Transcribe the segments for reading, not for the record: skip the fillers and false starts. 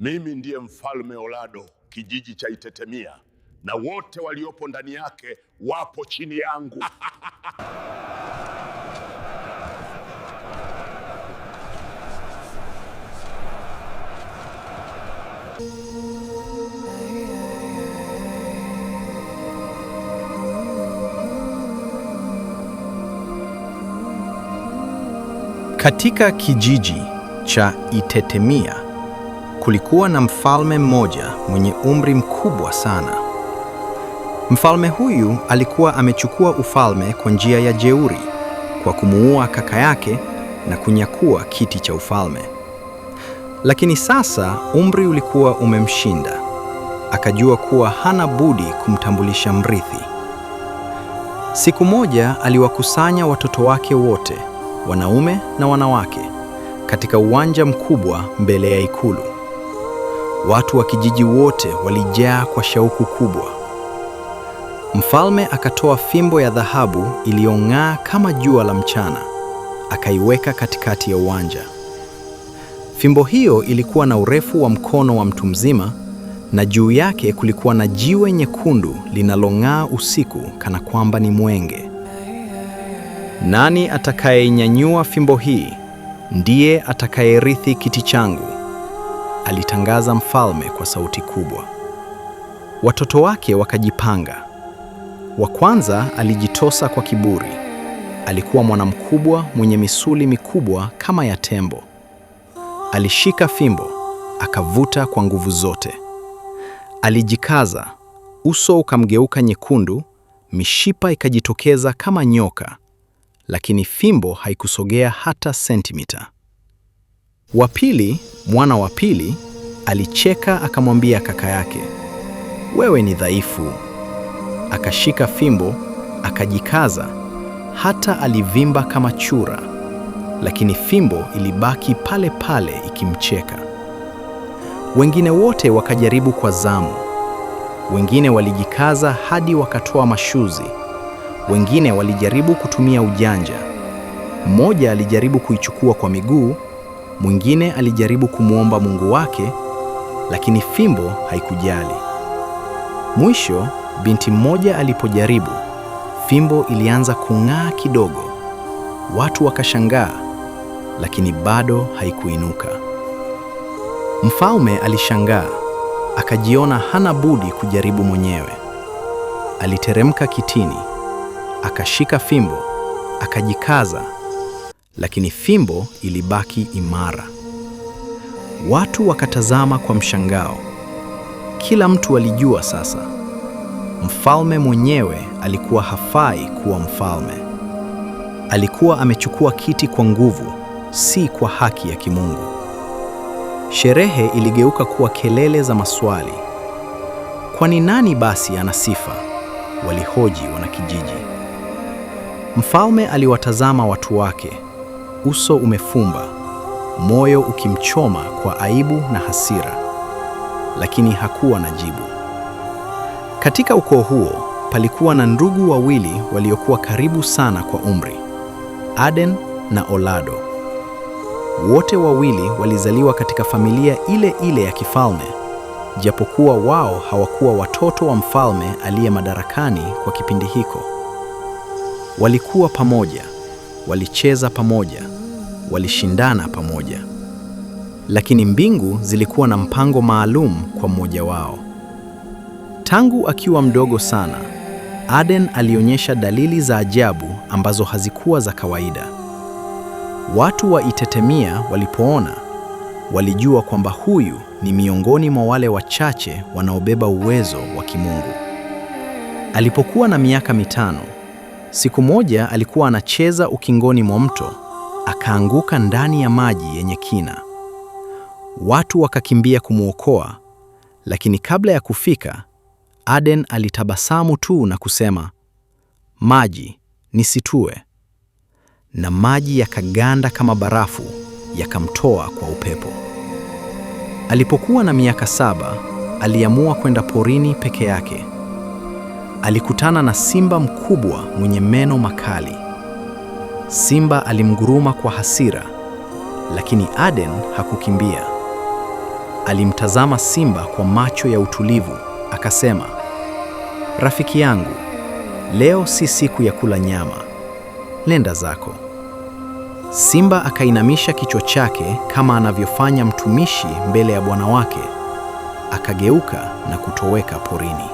Mimi ndiye mfalme Olado, kijiji cha Itetemia, na wote waliopo ndani yake wapo chini yangu. Katika kijiji cha Itetemia kulikuwa na mfalme mmoja mwenye umri mkubwa sana. Mfalme huyu alikuwa amechukua ufalme kwa njia ya jeuri, kwa kumuua kaka yake na kunyakua kiti cha ufalme. Lakini sasa umri ulikuwa umemshinda. Akajua kuwa hana budi kumtambulisha mrithi. Siku moja aliwakusanya watoto wake wote, wanaume na wanawake, katika uwanja mkubwa mbele ya ikulu. Watu wa kijiji wote walijaa kwa shauku kubwa. Mfalme akatoa fimbo ya dhahabu iliyong'aa kama jua la mchana, akaiweka katikati ya uwanja. Fimbo hiyo ilikuwa na urefu wa mkono wa mtu mzima, na juu yake kulikuwa na jiwe nyekundu linalong'aa usiku kana kwamba ni mwenge. Nani atakayeinyanyua fimbo hii ndiye atakayerithi kiti changu, alitangaza mfalme kwa sauti kubwa. Watoto wake wakajipanga. Wa kwanza alijitosa kwa kiburi. Alikuwa mwana mkubwa mwenye misuli mikubwa kama ya tembo. Alishika fimbo, akavuta kwa nguvu zote. Alijikaza, uso ukamgeuka nyekundu, mishipa ikajitokeza kama nyoka, lakini fimbo haikusogea hata sentimita. Wa pili, mwana wa pili, alicheka akamwambia kaka yake, "Wewe ni dhaifu." Akashika fimbo, akajikaza, hata alivimba kama chura, lakini fimbo ilibaki pale pale ikimcheka. Wengine wote wakajaribu kwa zamu. Wengine walijikaza hadi wakatoa mashuzi. Wengine walijaribu kutumia ujanja. Mmoja alijaribu kuichukua kwa miguu, mwingine alijaribu kumwomba Mungu wake, lakini fimbo haikujali. Mwisho, binti mmoja alipojaribu, fimbo ilianza kung'aa kidogo. Watu wakashangaa, lakini bado haikuinuka. Mfalme alishangaa, akajiona hana budi kujaribu mwenyewe. Aliteremka kitini, akashika fimbo, akajikaza, lakini fimbo ilibaki imara. Watu wakatazama kwa mshangao. Kila mtu alijua sasa, mfalme mwenyewe alikuwa hafai kuwa mfalme. Alikuwa amechukua kiti kwa nguvu, si kwa haki ya kimungu. Sherehe iligeuka kuwa kelele za maswali. Kwani nani basi ana sifa? Walihoji wanakijiji. Mfalme aliwatazama watu wake, uso umefumba, moyo ukimchoma kwa aibu na hasira, lakini hakuwa na jibu. Katika ukoo huo palikuwa na ndugu wawili waliokuwa karibu sana kwa umri, Aden na Olado. Wote wawili walizaliwa katika familia ile ile ya kifalme, japokuwa wao hawakuwa watoto wa mfalme aliye madarakani kwa kipindi hiko. Walikuwa pamoja, walicheza pamoja, walishindana pamoja. Lakini mbingu zilikuwa na mpango maalum kwa mmoja wao. Tangu akiwa mdogo sana, Aden alionyesha dalili za ajabu ambazo hazikuwa za kawaida. Watu wa Itetemia walipoona, walijua kwamba huyu ni miongoni mwa wale wachache wanaobeba uwezo wa kimungu. Alipokuwa na miaka 5, siku moja alikuwa anacheza ukingoni mwa mto, akaanguka ndani ya maji yenye kina. Watu wakakimbia kumwokoa, lakini kabla ya kufika, Aden alitabasamu tu na kusema, "Maji, nisitue." Na maji yakaganda kama barafu, yakamtoa kwa upepo. Alipokuwa na miaka 7, aliamua kwenda porini peke yake. Alikutana na simba mkubwa mwenye meno makali. Simba alimguruma kwa hasira, lakini Aden hakukimbia. alimtazama Simba kwa macho ya utulivu, akasema, "Rafiki yangu, leo si siku ya kula nyama. Nenda zako." Simba akainamisha kichwa chake kama anavyofanya mtumishi mbele ya bwana wake, akageuka na kutoweka porini.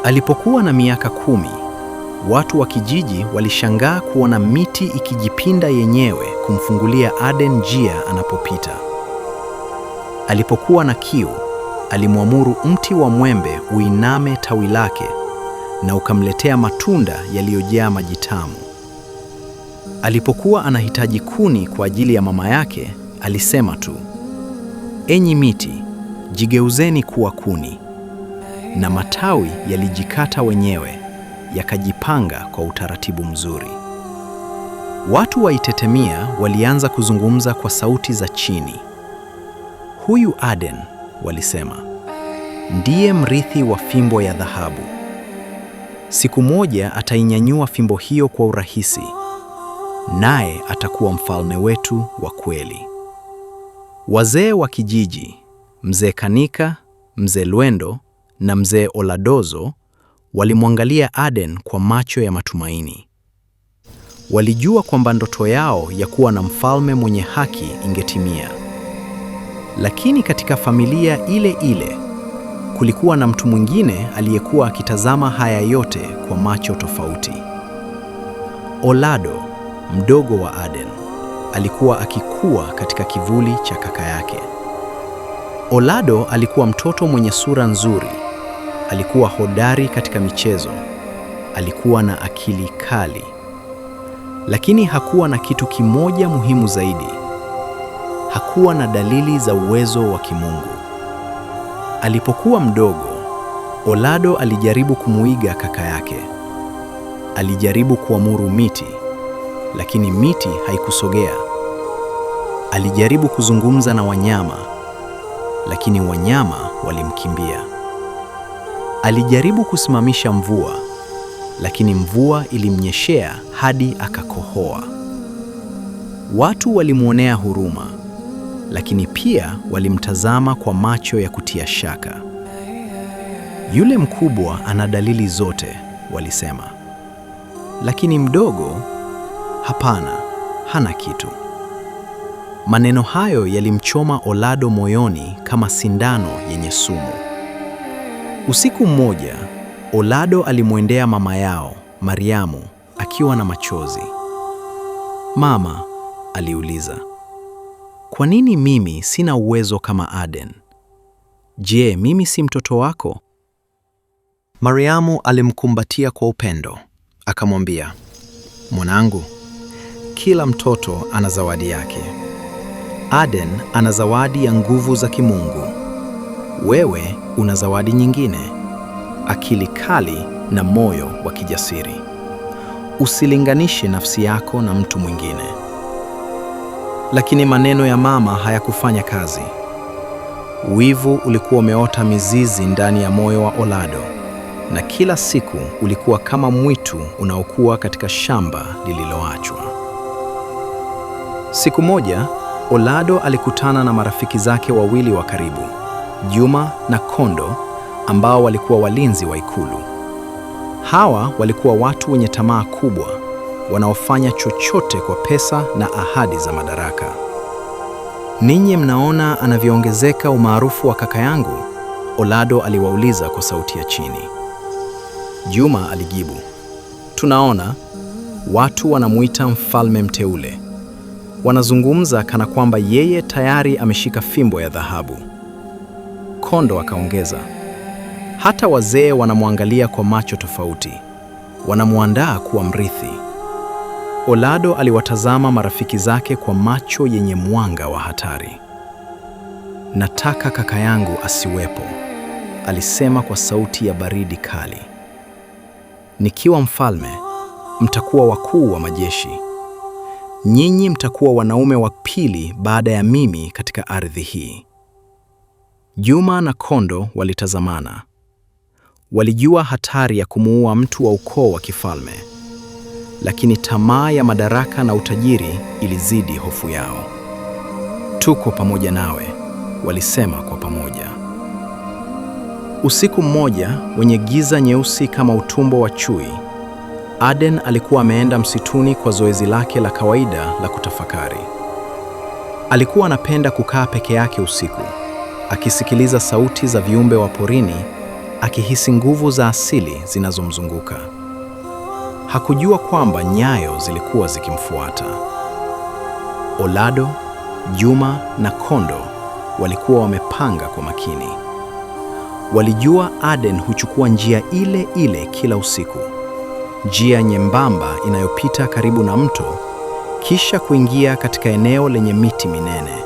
Alipokuwa na miaka 10, watu wa kijiji walishangaa kuona miti ikijipinda yenyewe kumfungulia Aden njia anapopita. Alipokuwa na kiu, alimwamuru mti wa mwembe uiname tawi lake na ukamletea matunda yaliyojaa maji tamu. Alipokuwa anahitaji kuni kwa ajili ya mama yake, alisema tu, "Enyi miti, jigeuzeni kuwa kuni." Na matawi yalijikata wenyewe, yakajipanga kwa utaratibu mzuri. Watu wa Itetemia walianza kuzungumza kwa sauti za chini. "Huyu Aden," walisema, "ndiye mrithi wa fimbo ya dhahabu. Siku moja atainyanyua fimbo hiyo kwa urahisi, naye atakuwa mfalme wetu wa kweli." Wazee wa kijiji, Mzee Kanika, Mzee Lwendo na Mzee Oladozo walimwangalia Aden kwa macho ya matumaini. Walijua kwamba ndoto yao ya kuwa na mfalme mwenye haki ingetimia. Lakini katika familia ile ile kulikuwa na mtu mwingine aliyekuwa akitazama haya yote kwa macho tofauti. Olado, mdogo wa Aden, alikuwa akikua katika kivuli cha kaka yake. Olado alikuwa mtoto mwenye sura nzuri, alikuwa hodari katika michezo, alikuwa na akili kali. Lakini hakuwa na kitu kimoja muhimu zaidi. Hakuwa na dalili za uwezo wa kimungu. Alipokuwa mdogo, Olado alijaribu kumuiga kaka yake. Alijaribu kuamuru miti, lakini miti haikusogea. Alijaribu kuzungumza na wanyama, lakini wanyama walimkimbia. Alijaribu kusimamisha mvua, lakini mvua ilimnyeshea hadi akakohoa. Watu walimwonea huruma, lakini pia walimtazama kwa macho ya kutia shaka. "Yule mkubwa ana dalili zote," walisema. Lakini mdogo, hapana, hana kitu. Maneno hayo yalimchoma Olado moyoni kama sindano yenye sumu. Usiku mmoja, Olado alimwendea mama yao, Mariamu, akiwa na machozi. "Mama," aliuliza, "kwa nini mimi sina uwezo kama Aden? Je, mimi si mtoto wako?" Mariamu alimkumbatia kwa upendo, akamwambia, "Mwanangu, kila mtoto ana zawadi yake. Aden ana zawadi ya nguvu za kimungu. Wewe una zawadi nyingine, akili kali na moyo wa kijasiri. Usilinganishe nafsi yako na mtu mwingine." Lakini maneno ya mama hayakufanya kazi. Wivu ulikuwa umeota mizizi ndani ya moyo wa Olado, na kila siku ulikuwa kama mwitu unaokuwa katika shamba lililoachwa. Siku moja, Olado alikutana na marafiki zake wawili wa karibu, Juma na Kondo, ambao walikuwa walinzi wa ikulu. Hawa walikuwa watu wenye tamaa kubwa, wanaofanya chochote kwa pesa na ahadi za madaraka. "Ninyi mnaona anavyoongezeka umaarufu wa kaka yangu?" Olado aliwauliza kwa sauti ya chini. Juma alijibu, "Tunaona, watu wanamuita mfalme mteule. Wanazungumza kana kwamba yeye tayari ameshika fimbo ya dhahabu." Kondo akaongeza, "Hata wazee wanamwangalia kwa macho tofauti. Wanamuandaa kuwa mrithi." Olado aliwatazama marafiki zake kwa macho yenye mwanga wa hatari. "Nataka kaka yangu asiwepo," alisema kwa sauti ya baridi kali. "Nikiwa mfalme, mtakuwa wakuu wa majeshi. Nyinyi mtakuwa wanaume wa pili baada ya mimi katika ardhi hii." Juma na Kondo walitazamana. Walijua hatari ya kumuua mtu wa ukoo wa kifalme, lakini tamaa ya madaraka na utajiri ilizidi hofu yao. "Tuko pamoja nawe," walisema kwa pamoja. Usiku mmoja wenye giza nyeusi kama utumbo wa chui, Aden alikuwa ameenda msituni kwa zoezi lake la kawaida la kutafakari. Alikuwa anapenda kukaa peke yake usiku, akisikiliza sauti za viumbe wa porini, akihisi nguvu za asili zinazomzunguka. Hakujua kwamba nyayo zilikuwa zikimfuata. Olado, Juma na Kondo walikuwa wamepanga kwa makini. Walijua Aden huchukua njia ile ile kila usiku, njia nyembamba inayopita karibu na mto, kisha kuingia katika eneo lenye miti minene.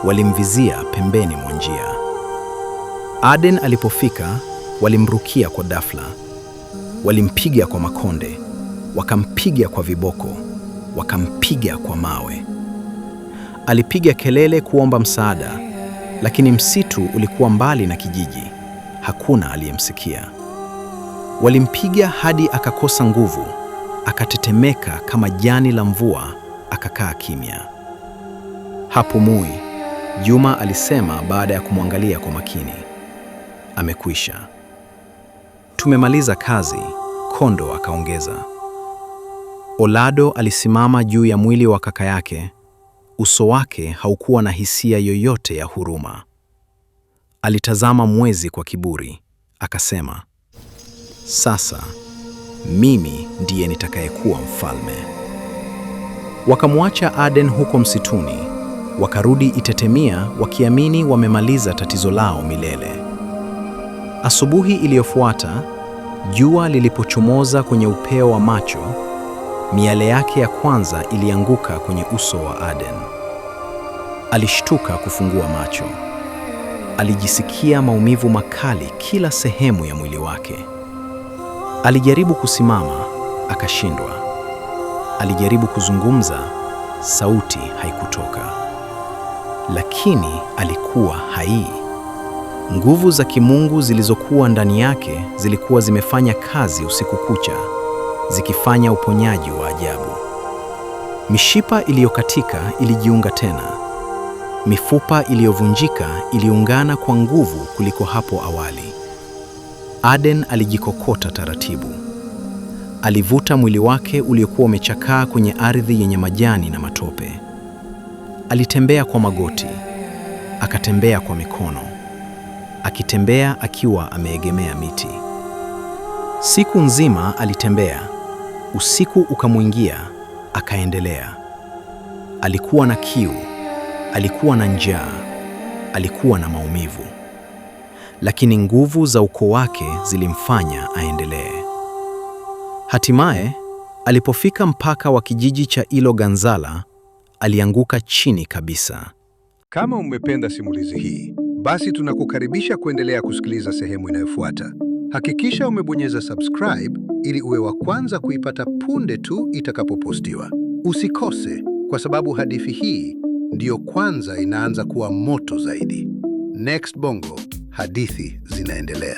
Walimvizia pembeni mwa njia. Aden alipofika, walimrukia kwa ghafla. Walimpiga kwa makonde, wakampiga kwa viboko, wakampiga kwa mawe. Alipiga kelele kuomba msaada, lakini msitu ulikuwa mbali na kijiji. Hakuna aliyemsikia. Walimpiga hadi akakosa nguvu, akatetemeka kama jani la mvua, akakaa kimya. Hapumui, Juma alisema baada ya kumwangalia kwa makini. Amekwisha. Tumemaliza kazi, Kondo akaongeza. Olado alisimama juu ya mwili wa kaka yake. Uso wake haukuwa na hisia yoyote ya huruma. Alitazama mwezi kwa kiburi, akasema, sasa mimi ndiye nitakayekuwa mfalme. Wakamwacha Aden huko msituni, wakarudi Itetemia wakiamini wamemaliza tatizo lao milele. Asubuhi iliyofuata, jua lilipochomoza kwenye upeo wa macho, miale yake ya kwanza ilianguka kwenye uso wa Aden. Alishtuka kufungua macho. Alijisikia maumivu makali kila sehemu ya mwili wake. Alijaribu kusimama, akashindwa. Alijaribu kuzungumza, sauti haikutoka. Lakini alikuwa hai. Nguvu za kimungu zilizokuwa ndani yake zilikuwa zimefanya kazi usiku kucha, zikifanya uponyaji wa ajabu. Mishipa iliyokatika ilijiunga tena. Mifupa iliyovunjika iliungana kwa nguvu kuliko hapo awali. Aden alijikokota taratibu. Alivuta mwili wake uliokuwa umechakaa kwenye ardhi yenye majani na matope. Alitembea kwa magoti, akatembea kwa mikono, akitembea akiwa ameegemea miti. Siku nzima alitembea. Usiku ukamwingia, akaendelea. Alikuwa na kiu, alikuwa na njaa, alikuwa na maumivu. Lakini nguvu za ukoo wake zilimfanya aendelee. Hatimaye, alipofika mpaka wa kijiji cha Iloganzala, alianguka chini kabisa. Kama umependa simulizi hii, basi tunakukaribisha kuendelea kusikiliza sehemu inayofuata. Hakikisha umebonyeza subscribe ili uwe wa kwanza kuipata punde tu itakapopostiwa. Usikose, kwa sababu hadithi hii ndiyo kwanza inaanza kuwa moto zaidi. Next Bongo, hadithi zinaendelea.